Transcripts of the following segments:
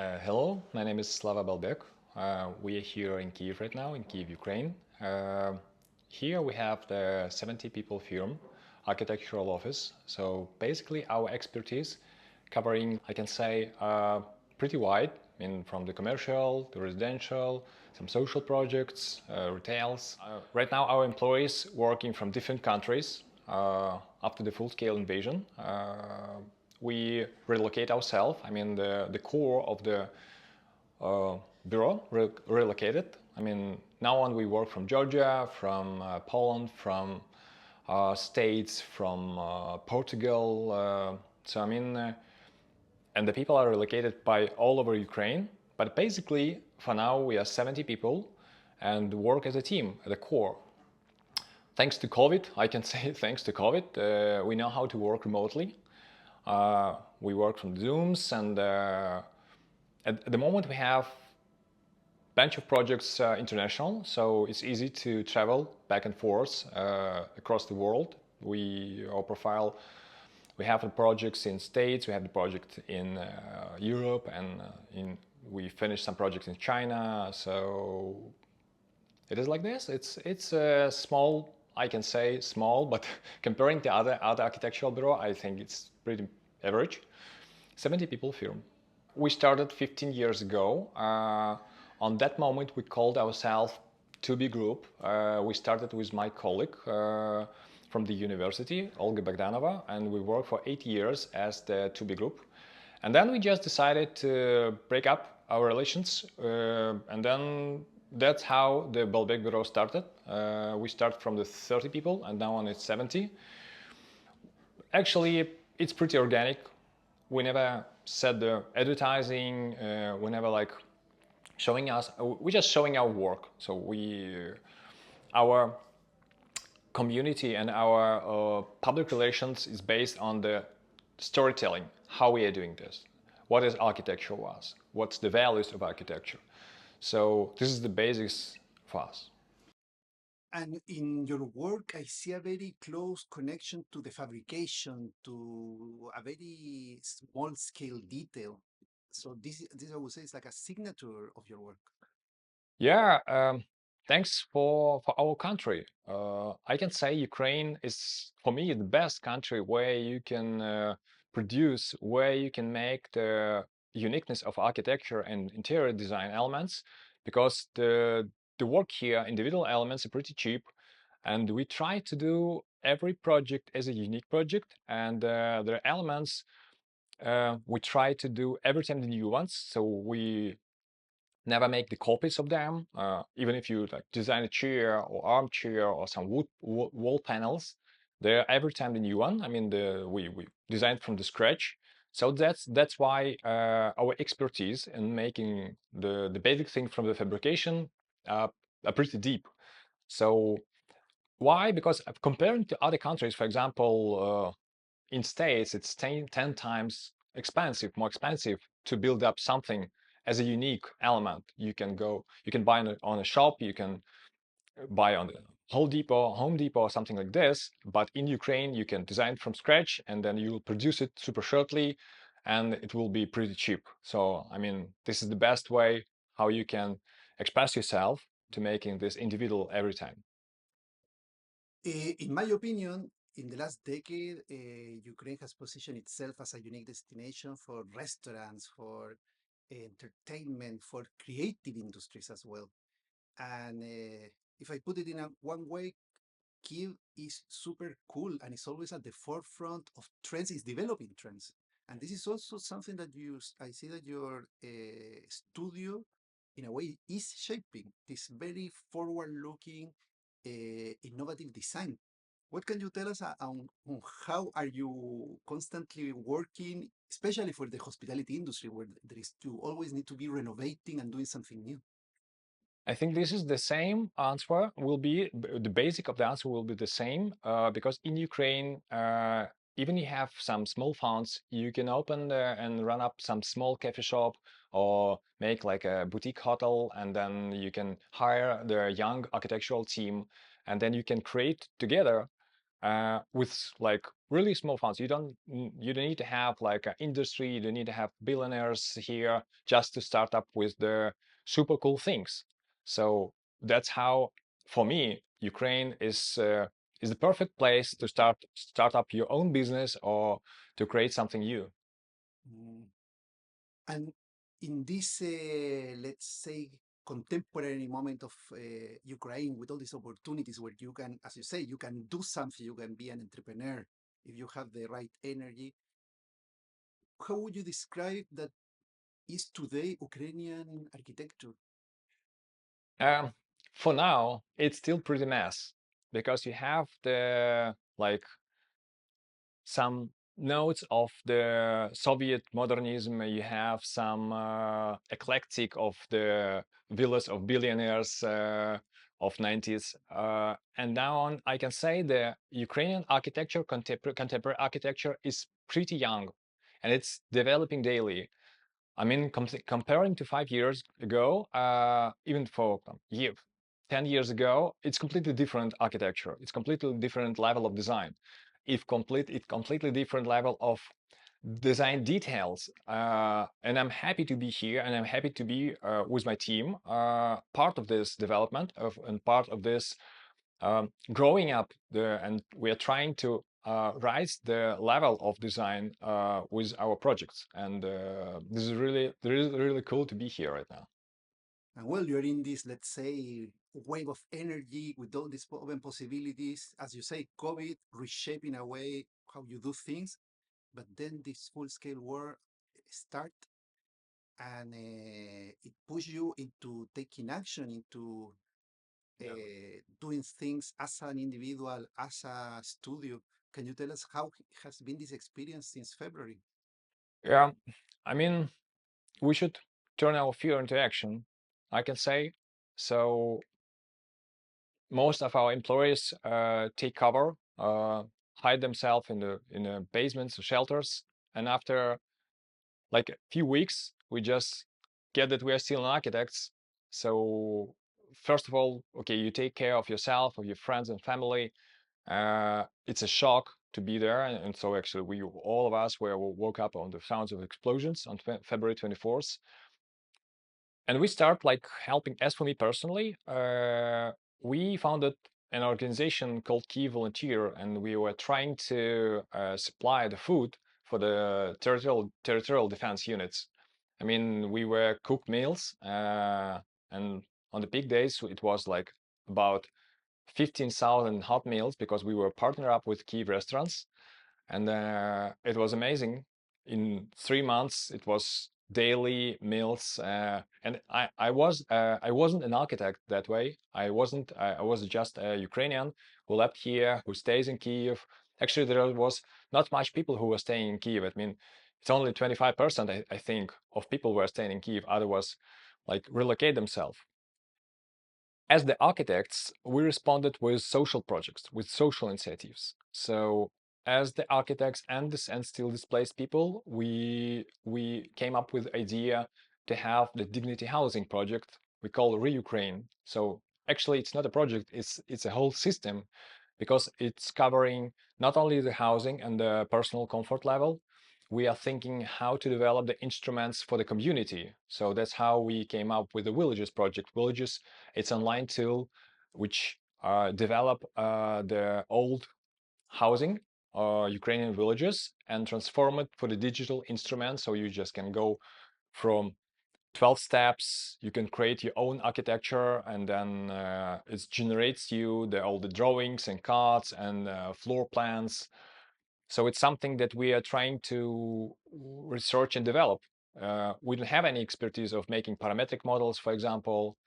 Hello, my name is Slava Balbek. We are here in Kyiv right now, in Kyiv, Ukraine. Here we have the 70 people firm, architectural office. So basically our expertise covering, I can say, pretty wide, from the commercial to residential, some social projects, retails. Right now our employees working from different countries after the full-scale invasion. We relocate ourselves. The core of the bureau relocated. Now on we work from Georgia, from Poland, from states, from Portugal. And the people are relocated by all over Ukraine. But basically, for now, we are 70 people and work as a team, at a core. Thanks to COVID, I can say thanks to COVID, we know how to work remotely. We work from Zooms, and at the moment we have a bunch of projects international, so it's easy to travel back and forth across the world. Our profile, we have the projects in States, we have the project in Europe, and we finished some projects in China. So it is like this. It's a small, I can say small, but comparing to other architectural bureau, I think it's pretty average. 70 people firm. We started 15 years ago. On that moment, we called ourselves 2B Group. We started with my colleague from the university, Olga Bogdanova, and we worked for 8 years as the 2B Group. And then we just decided to break up our relations, and then that's how the Balbek Bureau started. We started from the 30 people, and now on it's 70. Actually, it's pretty organic. We never said the advertising. We never showing us. We're just showing our work. So our community and our public relations is based on the storytelling. How we are doing this? What is architecture was? What's the values of architecture? So this is the basics for us. And in your work, I see a very close connection to the fabrication, to a very small scale detail. So this I would say is like a signature of your work. Yeah, thanks for our country. I can say Ukraine is, for me, the best country where you can produce, where you can make the uniqueness of architecture and interior design elements, because the work here, individual elements are pretty cheap, and we try to do every project as a unique project, and the elements we try to do every time the new ones. So we never make the copies of them. Even if you design a chair or armchair or some wood wall panels, they're every time the new one. We designed from the scratch. So that's why our expertise in making the basic thing from the fabrication are pretty deep. So why? Because comparing to other countries, for example, in States, it's 10 times more expensive to build up something as a unique element. You can buy on a shop, you can buy on the Home Depot, or something like this. But in Ukraine, you can design from scratch, and then you will produce it super shortly, and it will be pretty cheap. So, this is the best way how you can express yourself to making this individual every time. In my opinion, in the last decade, Ukraine has positioned itself as a unique destination for restaurants, for entertainment, for creative industries as well. And if I put it in one way, Kyiv is super cool and it's always at the forefront of trends, is developing trends. And this is also something that I see that your studio, in a way, is shaping this very forward-looking, innovative design. What can you tell us on how are you constantly working, especially for the hospitality industry, where there is to always need to be renovating and doing something new? I think this is the same answer will be the basic of the answer will be the same because in Ukraine, even you have some small funds, you can open and run up some small cafe shop or make like a boutique hotel, and then you can hire the young architectural team, and then you can create together with like really small funds. You don't need to have like an industry. You don't need to have billionaires here just to start up with the super cool things. So that's how, for me, Ukraine is the perfect place to start up your own business or to create something new. Mm. And in this, let's say, contemporary moment of Ukraine, with all these opportunities where you can, as you say, you can do something, you can be an entrepreneur if you have the right energy. How would you describe that is today Ukrainian architecture? Um, for now, it's still pretty mess because you have the like some notes of the Soviet modernism. You have some eclectic of the villas of billionaires of 90s. And now on, I can say the Ukrainian architecture, contemporary architecture is pretty young and it's developing daily. I mean, comparing to 5 years ago, even for year, 10 years ago, it's completely different architecture. It's completely different level of design. It's completely different level of design details. And I'm happy to be here and I'm happy to be with my team, part of this development and part of this growing up and we are trying to rise the level of design with our projects. And this is really cool to be here right now. And well, you're in this, let's say, wave of energy with all these open possibilities. As you say, COVID reshaping a way how you do things, but then this full-scale war start and it push you into taking action, into doing things as an individual, as a studio. Can you tell us how has been this experience since February? Yeah, I mean, we should turn our fear into action, I can say. So most of our employees take cover, hide themselves in the basements or shelters, and after like a few weeks, we just get that we are still architects. So first of all, okay, you take care of yourself, of your friends and family. It's a shock to be there, and so actually, we all of us were woke up on the sounds of explosions on February 24th, and we start like helping. As for me personally, we founded an organization called Kyiv Volunteer, and we were trying to supply the food for the territorial defense units. I mean, we were cooked meals, and on the peak days, it was like about 15,000 hot meals because we were partner up with Kyiv restaurants, and it was amazing. In 3 months, it was daily meals, and I wasn't an architect that way. I wasn't. I was just a Ukrainian who left here, who stays in Kyiv. Actually, there was not much people who were staying in Kyiv. I mean, it's only 25%, I think, of people were staying in Kyiv. Others like relocate themselves. As the architects, we responded with social projects, with social initiatives. So as the architects and still displaced people, we came up with the idea to have the dignity housing project we call Re-Ukraine. So actually, it's not a project; it's a whole system, because it's covering not only the housing and the personal comfort level. We are thinking how to develop the instruments for the community. So that's how we came up with the Villages project. Villages, it's an online tool which develop the old housing, Ukrainian villages, and transform it for the digital instrument. So you just can go from 12 steps. You can create your own architecture, and then it generates you all the drawings and cards and floor plans. So it's something that we are trying to research and develop. We don't have any expertise of making parametric models, for example.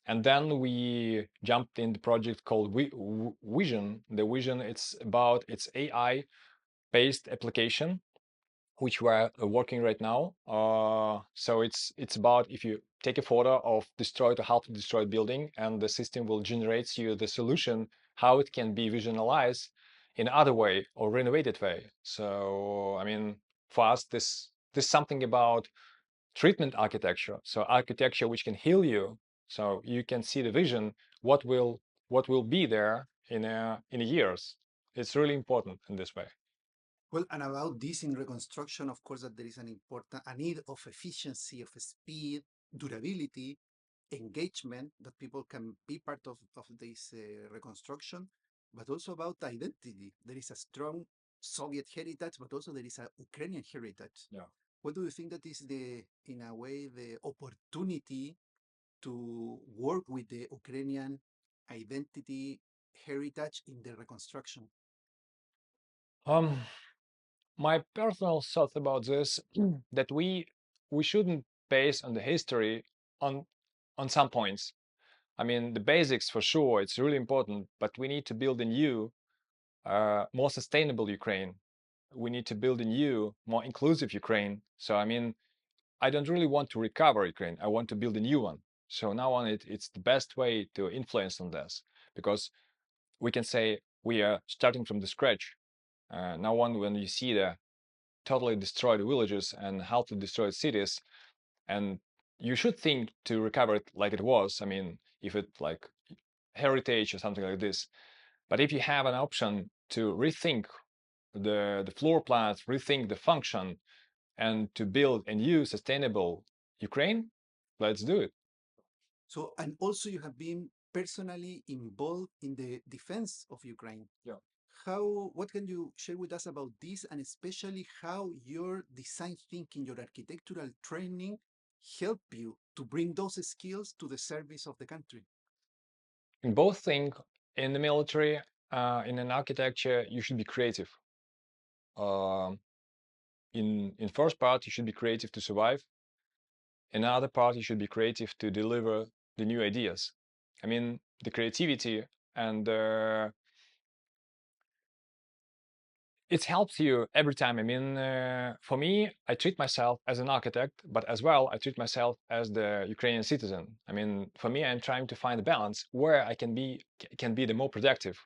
And then we jumped in the project called Vision. The Vision, it's AI-based application which we're working right now. So it's about if you take a photo of destroyed or half destroyed building, and the system will generate you the solution how it can be visualized in other way or renovated way. So I mean, for us, this something about treatment architecture. So architecture which can heal you, so you can see the vision what will be there in a years. It's really important in this way. Well, and about this in reconstruction, of course, that there is a need of efficiency, of speed, durability, engagement, that people can be part of this reconstruction, but also about identity. There is a strong Soviet heritage, but also there is a Ukrainian heritage. Yeah. What do you think that is in a way, the opportunity to work with the Ukrainian identity heritage in the reconstruction? Um, my personal thought about this that we shouldn't base on the history on on some points. I mean, the basics for sure, it's really important, but we need to build a new, more sustainable Ukraine. We need to build a new, more inclusive Ukraine. So, I mean, I don't really want to recover Ukraine. I want to build a new one. So now on it's the best way to influence on this because we can say we are starting from the scratch. Now on, when you see the totally destroyed villages and how to destroy cities, and you should think to recover it like it was. I mean, if it like heritage or something like this. But if you have an option to rethink the floor plans, rethink the function, and to build a new sustainable Ukraine, let's do it. So, and also you have been personally involved in the defense of Ukraine. Yeah. What can you share with us about this, and especially how your design thinking, your architectural training help you to bring those skills to the service of the country? In both things, in the military, in an architecture, you should be creative. Um, in first part, you should be creative to survive. In another part, you should be creative to deliver the new ideas. I mean, the creativity and it helps you every time. I mean, for me, I treat myself as an architect, but as well, I treat myself as the Ukrainian citizen. I mean, for me, I'm trying to find a balance where I can be the more productive.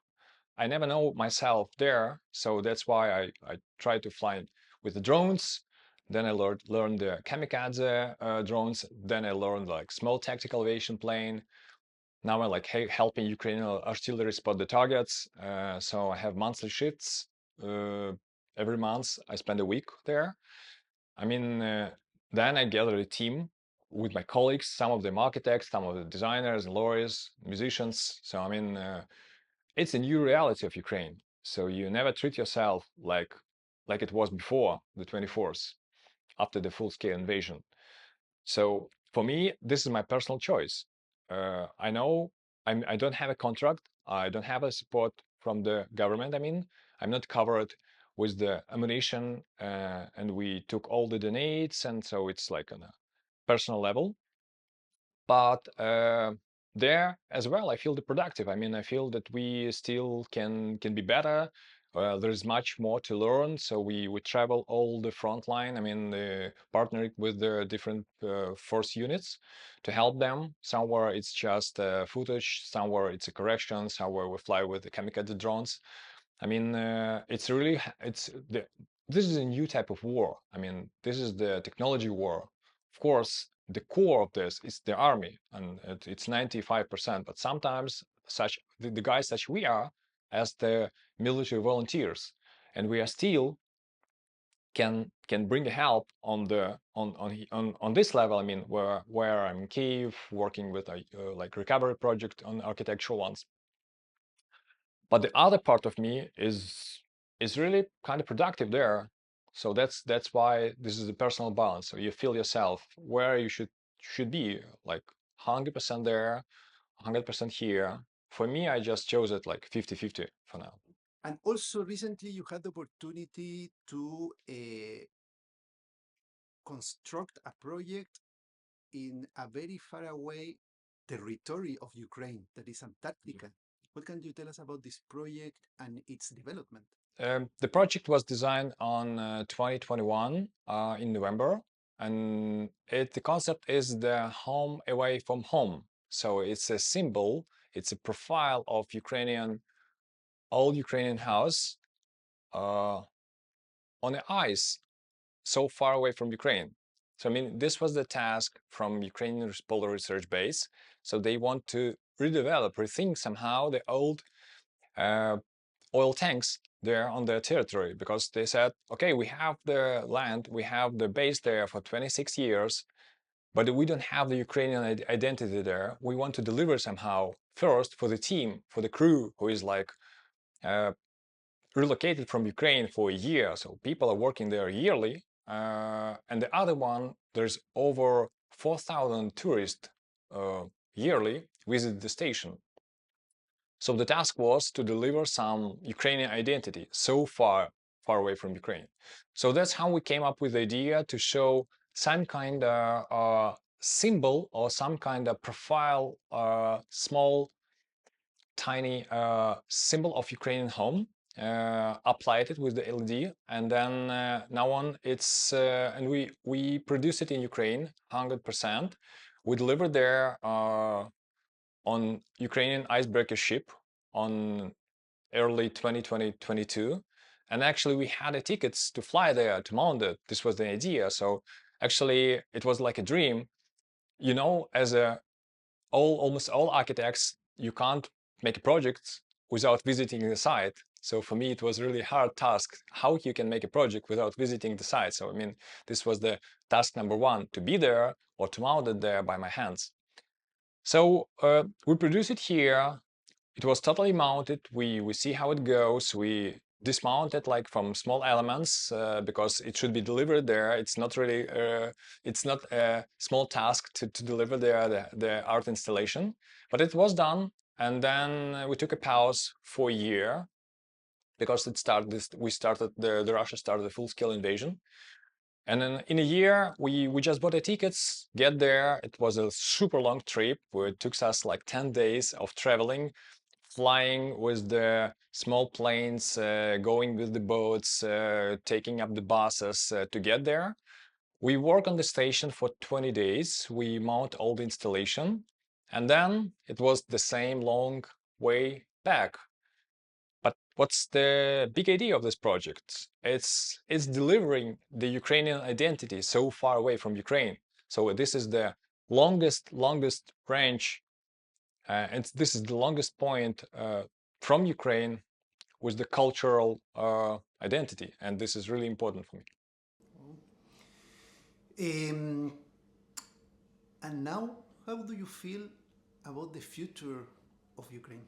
I never know myself there, so that's why I try to fly with the drones. Then I learned the kamikaze drones. Then I learned like small tactical aviation plane. Now I'm like helping Ukrainian artillery spot the targets. So I have monthly shifts. Uh, every month I spend a week there. I mean, then I gather a team with my colleagues, some of them architects, some of the designers, lawyers, musicians. So I mean, it's a new reality of Ukraine. So you never treat yourself like it was before the 24th, after the full-scale invasion. So for me, this is my personal choice. I know I don't have a contract. I don't have a support from the government. I mean, I'm not covered with the ammunition, and we took all the donates, and so it's like on a personal level. But there as well, I feel the productive. I mean, I feel that we still can be better. There's much more to learn. So we travel all the front line. I mean, partnering with the different force units to help them. Somewhere it's just footage. Somewhere it's a correction. Somewhere we fly with the kamikaze drones. I mean, it's really this is a new type of war. I mean, this is the technology war. Of course, the core of this is the army, and it's 95%. But sometimes the guys such we are as the military volunteers, and we are still can bring help on the on this level. I mean, where I'm in Kyiv working with a like recovery project on architectural ones. But the other part of me is really kind of productive there. So that's why this is a personal balance. So you feel yourself where you should be, like 100% there, 100% here. For me, I just chose it like 50-50 for now. And also, recently you had the opportunity to construct a project in a very far away territory of Ukraine, that is Antarctica. What can you tell us about this project and its development? The project was designed on 2021 in November, and the concept is the home away from home. So it's a symbol, it's a profile of Ukrainian old Ukrainian house uh, on the ice, so far away from Ukraine. So I mean, this was the task from Ukrainian Polar Research Base. So they want to redevelop, rethink somehow the old uh, oil tanks there on their territory, because they said, okay, we have the land, we have the base there for 26 years, but we don't have the Ukrainian identity there. We want to deliver somehow first for the team, for the crew who is like uh, relocated from Ukraine for a year. So people are working there yearly. And the other one, there's over 4,000 tourists yearly visit the station. So the task was to deliver some Ukrainian identity so far away from Ukraine. So that's how we came up with the idea to show some kind of symbol or some kind of profile, small, tiny symbol of Ukrainian home. Applied it with the LED, and then now on it's and we produce it in Ukraine 100%. We deliver there on Ukrainian icebreaker ship on early 2022. And actually, we had the tickets to fly there to mount it. This was the idea. So actually, it was like a dream. You know, as almost all architects, you can't make a project without visiting the site. So for me, it was really hard task how you can make a project without visiting the site. So I mean, this was the task number one, to be there or to mount it there by my hands. So we produce it here. It was totally mounted. We see how it goes. We dismount it like from small elements because it should be delivered there. It's not really it's not a small task to deliver there the art installation, but it was done. And then we took a pause for a year because the Russia started a full-scale invasion. And then in a year, we just bought the tickets, get there. It was a super long trip where it took us like 10 days of traveling, flying with the small planes, going with the boats, taking up the buses to get there. We work on the station for 20 days. We mount all the installation. And then it was the same long way back. But what's the big idea of this project? It's delivering the Ukrainian identity so far away from Ukraine. So this is the longest range, and this is the longest point from Ukraine with the cultural identity, and this is really important for me. Um, and now, how do you feel about the future of Ukraine?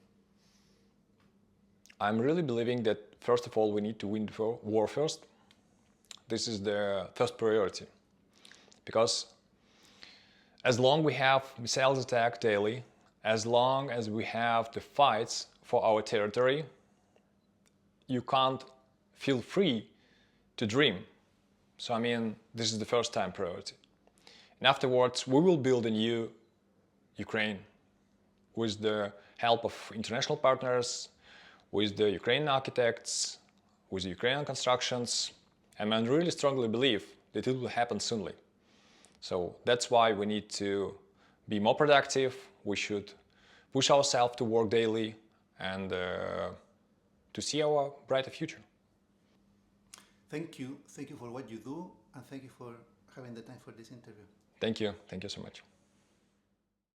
I'm really believing that first of all we need to win the war first. This is the first priority, because as long we have missiles attack daily, as long as we have the fights for our territory, you can't feel free to dream. So I mean, this is the first time priority. And afterwards, we will build a new Ukraine with the help of international partners, with the Ukrainian architects, with the Ukrainian constructions. And I really strongly believe that it will happen soonly. So that's why we need to be more productive. We should push ourselves to work daily and to see our brighter future. Thank you. Thank you for what you do, and thank you for having the time for this interview. Thank you. Thank you so much.